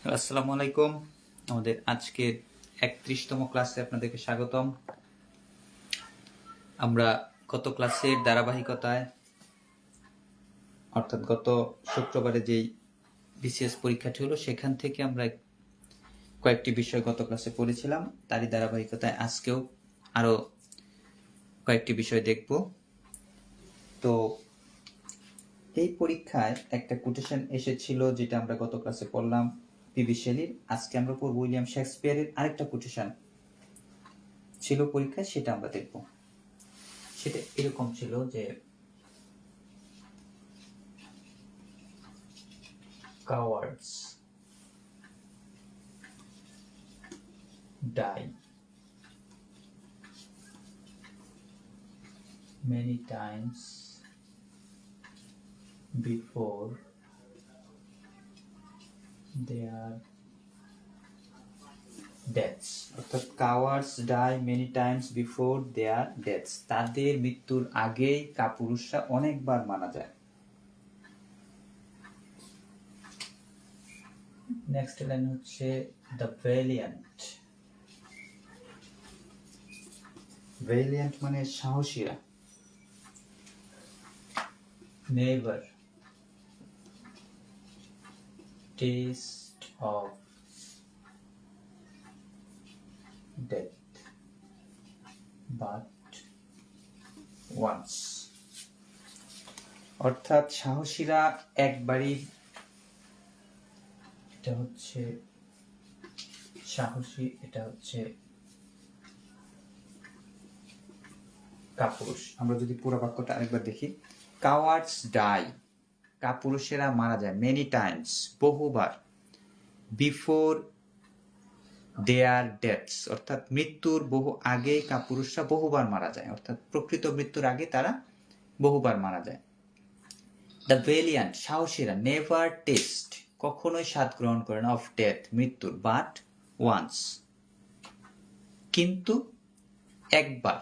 আসসালামু আলাইকুম। আমাদের আজকের 31তম ক্লাসে আপনাদেরকে স্বাগতম। আমরা গত ক্লাসের ধারাবাহিকতায় অর্থাৎ গত শুক্রবারে যেই বিসিএস পরীক্ষাটি হলো সেখান থেকে আমরা কয়েকটি বিষয় গত ক্লাসে পড়েছিলাম। তারই ধারাবাহিকতায় আজকেও আরো কয়েকটি বিষয় দেখব। তো এই পরীক্ষায় একটা কোটেশন এসেছিল যেটা আমরা গত ক্লাসে পড়লাম পিবি শেলির। আজকে আমরা পড়ব উইলিয়াম শেক্সপিয়ারের আরেকটা কোটেশন ছিল পরীক্ষায়, সেটা আমরা দেখব। সেটা এরকম ছিল যে cowards die many times before their deaths, অর্থাৎ cowards die many times before their deaths, তাদের মৃত্যুর আগেই কাপুরুষরা অনেকবার মারা যায়। নেক্সট লাইন হচ্ছে the valiant, valiant মানে সাহসীরা, never taste of death but once, অর্থাৎ সাহসীরা একবারই, এটা হচ্ছে সাহসী, এটা হচ্ছে কাপুরুষ। আমরা যদি পুরো বাক্যটা আরেকবার দেখি, কাওয়ার্ডস ডাই, কাপুরুষেরা মারা যায়, মেনি টাইমস বহুবার, বিফোর দেয়ার ডেথস অর্থাৎ মৃত্যুর বহু আগে কাপুরুষরা বহুবার মারা যায়, অর্থাৎ প্রকৃত মৃত্যুর আগে তারা বহুবার মারা যায়। দ্য ভেলিয়ান্ট সাহসীরা, নেভার টেস্ট কখনোই স্বাদ গ্রহণ করে না, অফ ডেথ মৃত্যুর, বাট ওয়ান্স কিন্তু একবার।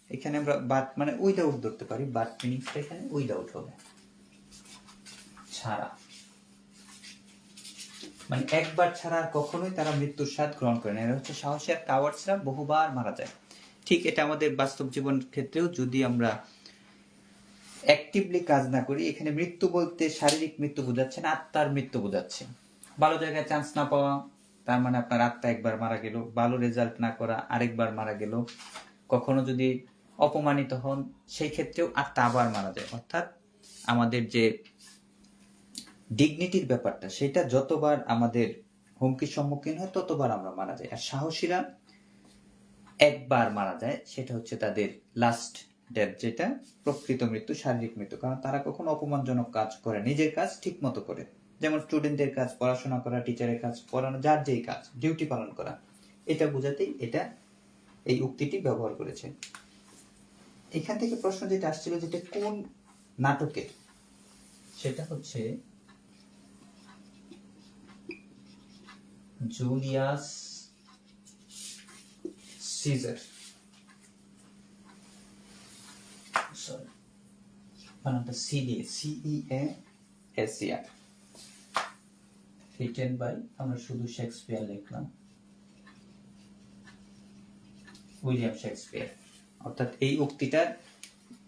এখানে আমরা বাট মানে উইদাউট ধরতে পারি, বাট মিনিংসটা এখানে উইদাউট হবে, ছাড়া, মানে একবার ছাড়া আর কখনোই তারা মৃত্যুর স্বাদ গ্রহণ করে না। এরা হচ্ছে সাহসী, আর কাওয়ার্ডসরা বহুবার মারা যায়। ঠিক এটা আমাদের বাস্তব জীবন ক্ষেত্রেও যদি আমরা অ্যাক্টিভলি কাজ না করি, এখানে মৃত্যু বলতে শারীরিক মৃত্যু বোঝাচ্ছে না, আত্মার মৃত্যু বোঝাচ্ছে। ভালো জায়গায় চান্স না পাওয়া তার মানে আপনার আত্মা একবার মারা গেল, ভালো রেজাল্ট না করা আরেকবার মারা গেল, কখনো যদি অপমানিত হন সেই ক্ষেত্রেও আত্মা আবার মারা যায়। অর্থাৎ আমাদের যে ডিগনিটির ব্যাপারটা, সেটা যতবার আমাদের হুমকির সম্মুখীন হয় ততবার আমরা মারা যাই। আর সাহসীরা একবার মারা যায়, সেটা হচ্ছে তাদের লাস্ট ডেথ, যেটা প্রকৃত মৃত্যু, শারীরিক মৃত্যু। কারণ তারা কখনো অপমানজনক কাজ করে, নিজের কাজ ঠিক মতো করে, যেমন স্টুডেন্টদের কাজ পড়াশোনা করা, টিচারের কাজ পড়ানো, যার যেই কাজ ডিউটি পালন করা, এটা বোঝাতেই এটা এই উক্তিটি ব্যবহার করেছে। এখান থেকে প্রশ্ন যেটা আসছিল, যেটা কোন নাটকের, সেটা হচ্ছে জুলিয়াস সিজার, সরি বানানটা CEASER, রিটেন বাই, আমরা শুধু শেক্সপিয়ার লিখলাম, উইলিয়াম শেক্সপিয়ার। অর্থাৎ এই উক্তিটা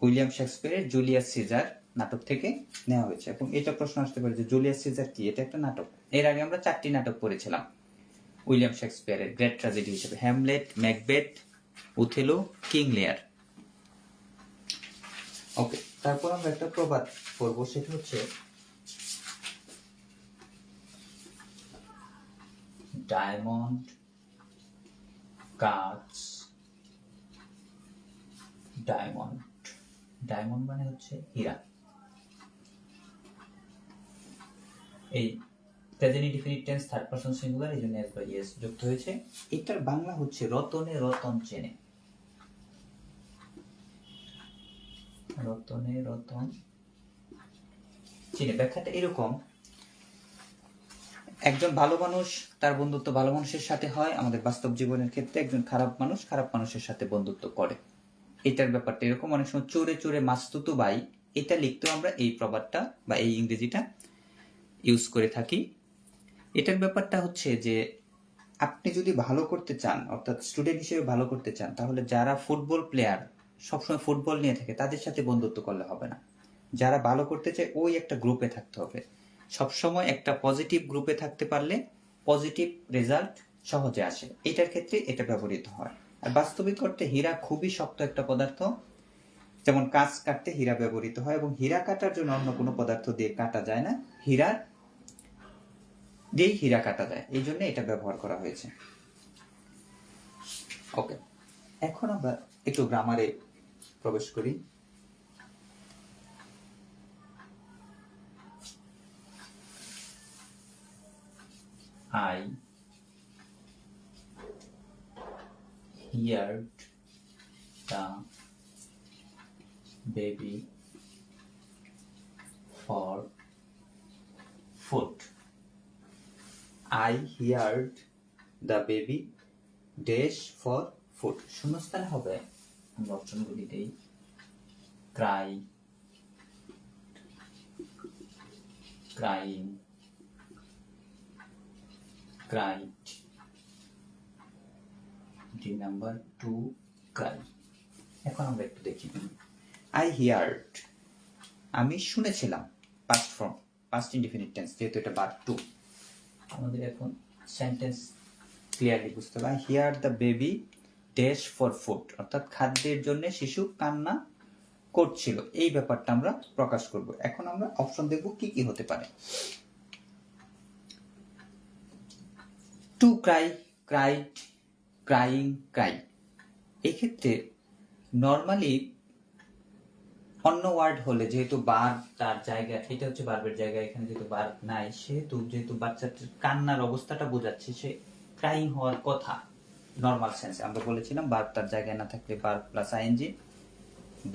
উইলিয়াম শেক্সপিয়ারের জুলিয়াস সিজার নাটক থেকে নেওয়া হয়েছে। এবং এটা প্রশ্ন আসতে পারে যে জুলিয়াস সিজার কি? এটা একটা নাটক। এর আগে আমরা 4টি নাটক পড়েছিলাম উইলিয়াম শেক্সপিয়ারের গ্রেট ট্র্যাজেডি হিসেবে, হ্যামলেট, ম্যাকবেথ, ওথেলো, কিং লিয়ার। ওকে, তারপর আমরা একটা প্রবাদ পড়বো, সেটা হচ্ছে ডায়মন্ড কাটস ডায়মন্ড, ডায়মন্ড মানে হচ্ছে হীরা। এই present indefinite tense third person singular, এই জন্য এস বাই এস যুক্ত হয়েছে। এটার বাংলা হচ্ছে রতনে রতন চেনে, রতনে রতন চেনে। ব্যাখ্যাটা এরকম, একজন ভালো মানুষ, তার বন্ধুত্ব ভালো মানুষের সাথে হয়। আমাদের বাস্তব জীবনের ক্ষেত্রে একজন খারাপ মানুষ খারাপ মানুষের সাথে বন্ধুত্ব করে। এটার ব্যাপারটা এরকম। অনেক সময় চোরে চোরে মাস্তুতু বাই, এটা লিখতেও আমরা এই প্রবাদটা বা এই ইংরেজিটা ইউজ করে থাকি। এটার ব্যাপারটা হচ্ছে যে আপনি যদি ভালো করতে চান, অর্থাৎ স্টুডেন্ট হিসেবে ভালো করতে চান, তাহলে যারা ফুটবল প্লেয়ার সবসময় ফুটবল নিয়ে থাকে তাদের সাথে বন্ধুত্ব করলে হবে না। যারা ভালো করতে চায় ওই একটা গ্রুপে থাকতে হবে। সবসময় একটা পজিটিভ গ্রুপে থাকতে পারলে পজিটিভ রেজাল্ট সহজে আসে। এটার ক্ষেত্রে এটা ব্যবহৃত হয়। আর বাস্তবিক অর্থে হীরা খুবই শক্ত একটা পদার্থ, যেমন কাঁচ কাটতে হীরা ব্যবহৃত হয়, এবং হীরা কাটার জন্য অন্য কোনো পদার্থ দিয়ে কাটা যায় না, হীরার দিয়েই হীরা কাটা যায়, এই জন্য এটা ব্যবহার করা হয়েছে। ওকে, এখন আমরা একটু গ্রামারে প্রবেশ করি। I heard the baby for food. I heard the baby dash for food. শূন্যস্থানে হবে, আমরা অপশনগুলি দেই। cry, crying, cried. D number 2 cry. এখন আমরা একটু দেখি। I heard, আমি শুনেছিলাম, past form, past indefinite tense, যেহেতু এটা verb 2। আমাদের এখন সেন্টেন্স ক্লিয়ারলি বুঝতে হবে। I hear the baby dash for food, অর্থাৎ খাদ্যের জন্য শিশু কান্না করছিল, এই ব্যাপারটা আমরা প্রকাশ করব। এখন আমরা অপশন দেখব কি কি হতে পারে। To cry, cried, crying, Cry. এক্ষেত্রে নর্মালি অন্য ওয়ার্ড হলে, যেহেতু বার্ব তার জায়গা, এটা হচ্ছে বার্বের জায়গা, এখানে যেহেতু বার্ব নাই, যেহেতু বাচ্চাটার কান্নার অবস্থাটা বোঝাচ্ছে, সে ক্রাইং হওয়ার কথা নর্মাল সেন্সে। আমরা বলেছিলাম বার্ব তার জায়গায় না থাকলে বার্ব প্লাস আইএনজি,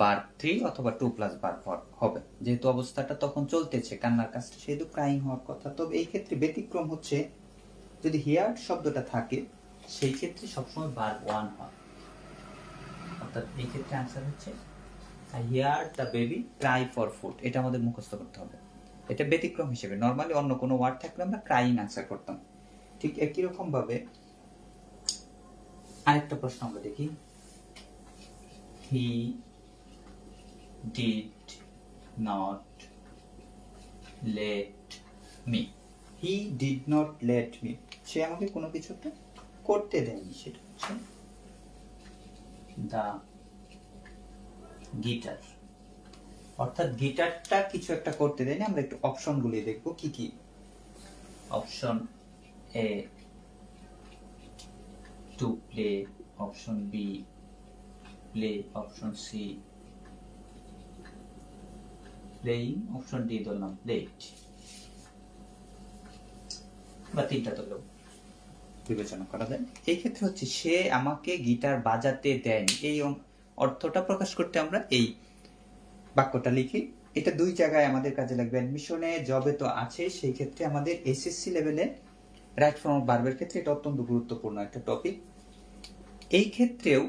বার্ব 3 অথবা 2 প্লাস বার্ব হবে। যেহেতু অবস্থাটা তখন চলতেছে কান্নার কাজটা, সেহেতু ক্রাইং হওয়ার কথা। তবে এই ক্ষেত্রে ব্যতিক্রম হচ্ছে, যদি হিয়ার্ড শব্দটা থাকে সেই ক্ষেত্রে সবসময় বার্ব 1 হয়, অর্থাৎ এই ক্ষেত্রে আনসার হচ্ছে I heard the baby cry for food। এটা আমাদের মুখস্থ করতে হবে। এটা ব্যতিক্রম হিসেবে, নরমালি অন্য কোনো ওয়ার্ড থাকলে আমরা ক্রাইং আনসার করতাম। ঠিক একই রকম ভাবে আরেকটা প্রশ্ন আমরা দেখি। He did not let me। He did not let me, সে আমাকে কোনো কিছুতে করতে দেয়নি, সেটা হচ্ছে the গিটার, অর্থাৎ গিটারটা কিছু একটা করতে দেয়নি। আমরা একটু অপশনগুলি দেখব কি কি। Option A to play, option B play, option C playing, option D ধরলাম প্লেট, বা তিনটা ধরলেও বিবেচনা করা যায়। এই ক্ষেত্রে হচ্ছে সে আমাকে গিটার বাজাতে দেয়নি, এই অর্থটা প্রকাশ করতে আমরা এই বাক্যটা লিখি। এটা দুই জায়গায় আমাদের কাজে লাগবে। অ্যাডমিশনে জবে তো আছে, সেই ক্ষেত্রে আমাদের এসএসসি লেভেলে রাইট ফর্ম অফ ভার্বের ক্ষেত্রে এটা অত্যন্ত গুরুত্বপূর্ণ একটা টপিক। এই ক্ষেত্রেও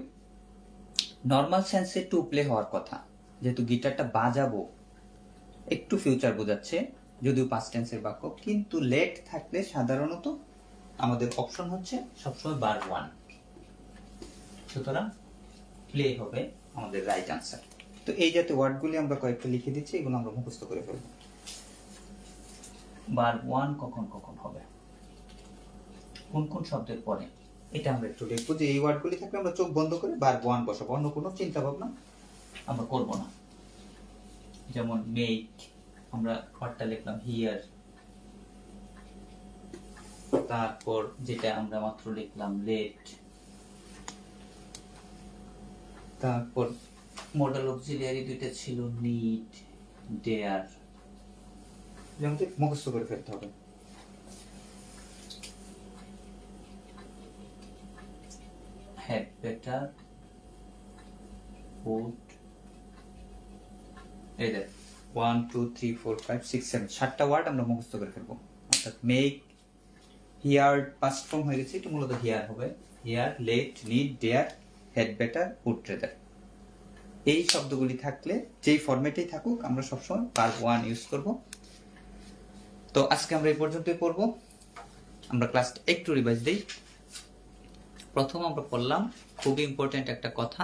নর্মাল সেন্সে টু প্লে হওয়ার কথা, যেহেতু গিটারটা বাজাবো, একটু ফিউচার বোঝাচ্ছে, যদিও পাস্ট টেন্সের বাক্য, কিন্তু লেট থাকলে সাধারণত আমাদের অপশন হচ্ছে সবসময় ভার্ব 1, সুতরাং প্লে হবে আমাদের রাইট আনসার। তো এই জাতীয় ওয়ার্ডগুলি আমরা কয়েকটা লিখে দিচ্ছি, এগুলো আমরা মুখস্থ করে ফেলবো। ভার্ব 1 কখন কখন হবে, কোন কোন শব্দের পরে, এটা আমরা একটু লিখবো। যে এই ওয়ার্ডগুলি থাকলে আমরা চোখ বন্ধ করে ভার্ব 1 বসাবো, অন্য কোনো চিন্তা ভাবনা আমরা করব না। যেমন মেক, আমরা ওয়ার্ডটা লিখলাম হিয়ার, তারপর যেটা আমরা মাত্র লিখলাম লেট, তারপর মডেল অক্সিলিয়ারি দুইটা ছিল নিড, ডেয়ার, যেমন মুখস্থ করে ফেলতে হবে। হ্যাড বেটার, উড, এই দেখ 1 2 3 4 5 6 7 7টা ওয়ার্ড আমরা মুখস্থ করে ফেলবো। অর্থাৎ মেক, হিয়ার পাস্ট ফর্ম হয়ে গেছে, এটা মূলত হিয়ার হবে। Here, let, need, dare, had better, would rather. এই শব্দগুলি থাকলে যেই ফরম্যাটেই থাকুক আমরা সবসময় ভার্ব 1 ইউজ করব। তো আজকে আমরা এই পর্যন্তই পড়ব। আমরা ক্লাসটা একটু রিভাইজ দিই। প্রথম আমরা পড়লাম খুব ইম্পর্টেন্ট একটা কথা,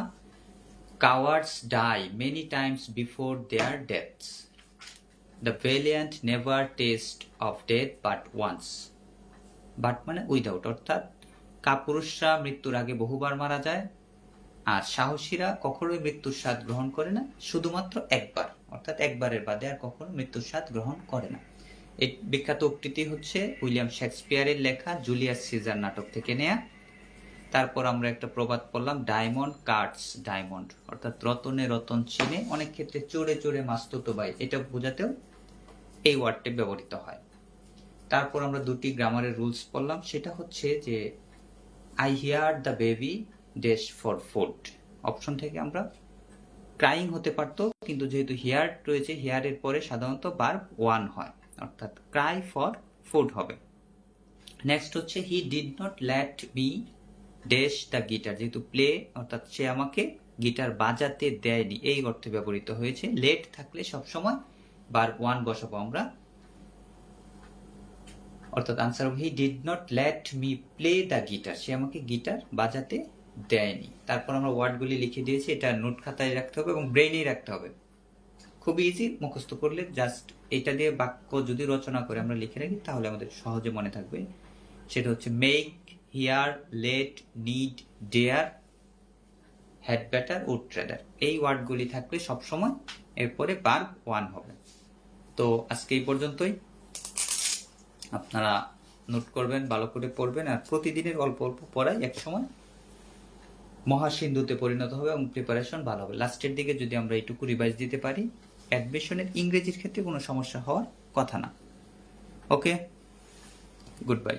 cowards die many times before their deaths. The valiant never taste of death but once. But মানে উইদাউট, অর্থাৎ কাপুরুষরা মৃত্যুর আগে বহুবার মারা যায়, আর সাহসীরা কখনোই মৃত্যুর স্বাদ গ্রহণ করে না, শুধুমাত্র একবার, অর্থাৎ একবারের বাদে আর কখনো মৃত্যুর স্বাদ গ্রহণ করে না। এই বিখ্যাত উক্তিটি হচ্ছে উইলিয়াম শেক্সপিয়ারের লেখা জুলিয়াস সিজার নাটক থেকে নেয়া। তারপর আমরা একটা প্রবাদ পড়লাম, ডায়মন্ড কাটস ডায়মন্ড, অর্থাৎ রতনে রতন চিনে, অনেক ক্ষেত্রে চোরে চোরে মাস্তুতো ভাই, এটা বোঝাতেও এই ওয়ার্ডটি ব্যবহৃত হয়। তারপর আমরা দুটি গ্রামারের রুলস পড়লাম, সেটা হচ্ছে যে I here the baby dash for food, option থেকে আমরা ক্রাইং হতে পারতো, কিন্তু যেহেতু হিয়ার রয়েছে, হিয়ারের পরে সাধারণত ভার্ব ওয়ান হয়, অর্থাৎ ক্রাই ফর ফুড হবে। নেক্সট হচ্ছে হি did not let me dash the guitar, যেহেতু প্লে অর্থাৎ সে আমাকে গিটার বাজাতে দেয়নি, এই অর্থে ব্যবহৃত হয়েছে। লেট থাকলে সবসময় ভার্ব ওয়ান বসাবো আমরা, অর্থাৎ আনসার হবে he did not let me play the guitar, সে আমাকে গিটার বাজাতে দেয়নি। তারপর আমরা ওয়ার্ডগুলি লিখে দিয়েছি, এটা নোট খাতায় রাখতে হবে এবং ব্রেইনেই রাখতে হবে। খুবই ইজি, মুখস্থ করলে জাস্ট এটা দিয়ে বাক্য যদি রচনা করে আমরা লিখে রাখি তাহলে আমাদের সহজে মনে থাকবে। সেটা হচ্ছে make, here, let, need, dare, had better, would trader, এই ওয়ার্ডগুলি থাকলে সবসময় এরপরে ভার্ব ওয়ান হবে। তো আজকে এই পর্যন্তই, আপনারা নোট করবেন, ভালো করে পড়বেন, আর প্রতিদিনের অল্প অল্প পড়াই একসময় মহাসিন্ধুতে পরিণত হবে এবং প্রিপারেশন ভালো হবে। লাস্টের দিকে যদি আমরা এইটুকু রিভাইজ দিতে পারি, অ্যাডমিশনের ইংরেজির ক্ষেত্রে কোনো সমস্যা হওয়ার কথা না। ওকে, গুড বাই।